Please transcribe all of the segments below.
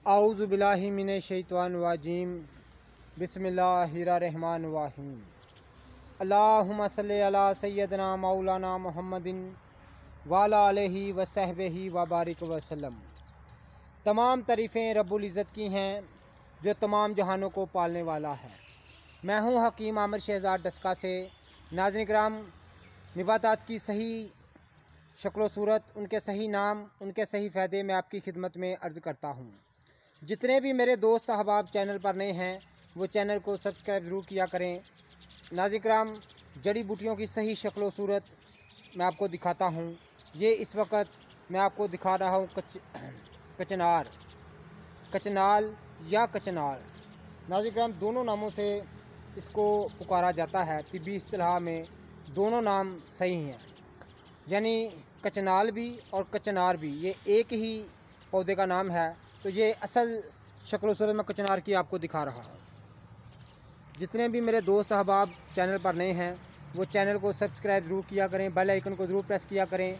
आऊज़ु बिल्लाहि मिनश शैतानिर रजीम बिस्मिल्लाहिर्रहमानिर्रहीम अल्लाहुम्मा सल्लि अला सय्यदना मौलाना मुहम्मदिन वाला अलैहि व सहबिही व बारिक वसल्लम। तमाम तारीफ़ें रब्बुल इज़्ज़त की हैं जो तमाम जहानों को पालने वाला है। मैं हूँ हकीम आमिर शहज़ाद डस्का से। नाज़रीन किराम, नबातात की सही शक्ल सूरत, उनके सही नाम, उनके सही फ़ायदे मैं आपकी खिदमत में अर्ज़ करता हूँ। जितने भी मेरे दोस्त अहबाब चैनल पर नए हैं वो चैनल को सब्सक्राइब ज़रूर किया करें। नाज़रीन किराम, जड़ी बूटियों की सही शक्ल सूरत मैं आपको दिखाता हूँ। ये इस वक्त मैं आपको दिखा रहा हूँ कचनार, कचनाल या कचनार। नाज़रीन किराम, दोनों नामों से इसको पुकारा जाता है। तिब्बी इस्तिलाह में दोनों नाम सही हैं, यानी कचनाल भी और कचनार भी ये एक ही पौधे का नाम है। तो ये असल शक्ल सूरत में कचनार की आपको दिखा रहा हूँ। जितने भी मेरे दोस्त अहबाब चैनल पर नए हैं वो चैनल को सब्सक्राइब ज़रूर किया करें, बेल आइकन को ज़रूर प्रेस किया करें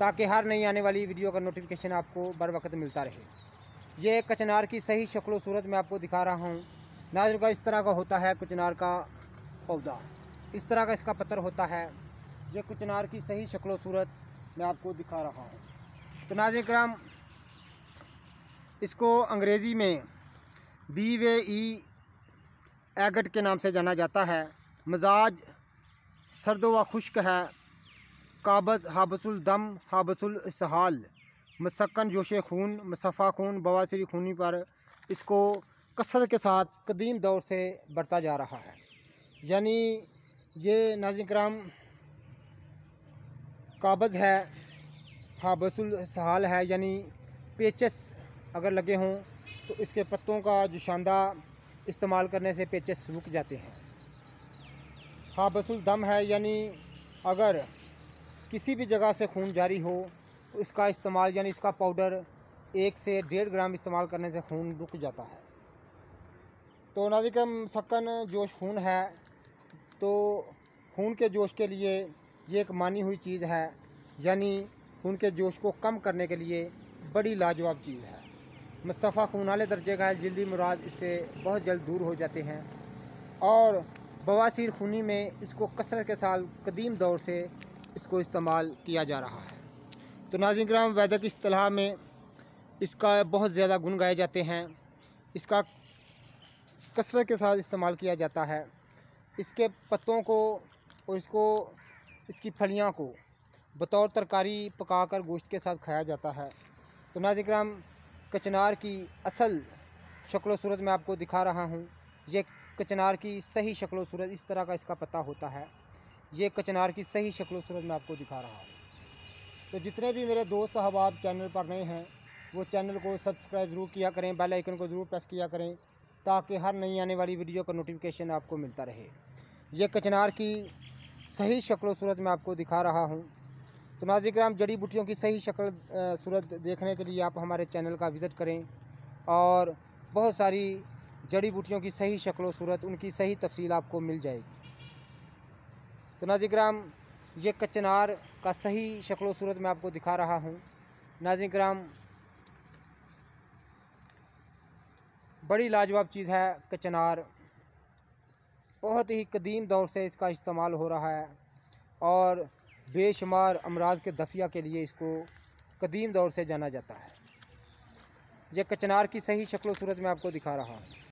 ताकि हर नई आने वाली वीडियो का नोटिफिकेशन आपको बर वक्त मिलता रहे। ये कचनार की सही शक्ल सूरत मैं आपको दिखा रहा हूँ। नाज़रीन का इस तरह का होता है कचनार का पौधा, इस तरह का इसका पत्तर होता है। ये कचनार की सही शक्ल सूरत मैं आपको दिखा रहा हूँ। तो नाज़रीन किराम, इसको अंग्रेज़ी में BVE एगट के नाम से जाना जाता है। मिजाज सर्द व खुश्क है। काबज़, हाबसुल दम, हाबसुल इसहाल, मसक्कन जोशे खून, मसफ़ा खून, बवासीर खूनी पर इसको कसरत के साथ कदीम दौर से बढ़ता जा रहा है। यानी ये नाज़रीन किराम काबज़ है, हाबसुल इसहाल है, यानी पेचस अगर लगे हों तो इसके पत्तों का जुशांदा इस्तेमाल करने से पेचस रुक जाते हैं। हाबसुल दम है, यानी अगर किसी भी जगह से खून जारी हो तो इसका इस्तेमाल, यानी इसका पाउडर 1 से 1.5 ग्राम इस्तेमाल करने से खून रुक जाता है। तो नाज़रीन का मसक्कन जोश खून है, तो खून के जोश के लिए ये एक मानी हुई चीज़ है, यानी खून के जोश को कम करने के लिए बड़ी लाजवाब चीज़ है। मसफ़ा खून वाले दर्जे का है, जल्दी मुराद इससे बहुत जल्द दूर हो जाते हैं। और बवासीर खूनी में इसको कसरत के साथ कदीम दौर से इसको इस्तेमाल किया जा रहा है। तो नाज़रीन किराम, वैदिक इस्तिलाह में इसका बहुत ज़्यादा गुण गाए जाते हैं। इसका कसरत के साथ इस्तेमाल किया जाता है। इसके पत्तों को और इसकी फलियां को बतौर तरकारी पकाकर गोश्त के साथ खाया जाता है। तो नाज़रीन किराम, कचनार की असल शक्ल सूरत मैं आपको दिखा रहा हूँ। ये कचनार की सही शक्ल सूरत, इस तरह का इसका पत्ता होता है। ये कचनार की सही शक्ल सूरत मैं आपको दिखा रहा हूँ। तो जितने भी मेरे दोस्त अहबाब चैनल पर नए हैं वो चैनल को सब्सक्राइब ज़रूर किया करें, बेल आइकन को ज़रूर प्रेस किया करें ताकि हर नई आने वाली वीडियो का नोटिफिकेशन आपको मिलता रहे। ये कचनार की सही शक्ल सूरत मैं आपको दिखा रहा हूँ। तो नाज़रीन किराम, जड़ी बूटियों की सही शक्ल सूरत देखने के लिए आप हमारे चैनल का विज़िट करें और बहुत सारी जड़ी बूटियों की सही शक्ल सूरत, उनकी सही तफसील आपको मिल जाएगी। तो नाज़रीन किराम, ये कचनार का सही शक्ल सूरत मैं आपको दिखा रहा हूँ। नाज़रीन किराम, बड़ी लाजवाब चीज़ है कचनार। बहुत ही कदीम दौर से इसका इस्तेमाल हो रहा है और बेशुमार अमराज के दफिया के लिए इसको कदीम दौर से जाना जाता है। यह कचनार की सही शक्ल सूरत मैं आपको दिखा रहा हूँ।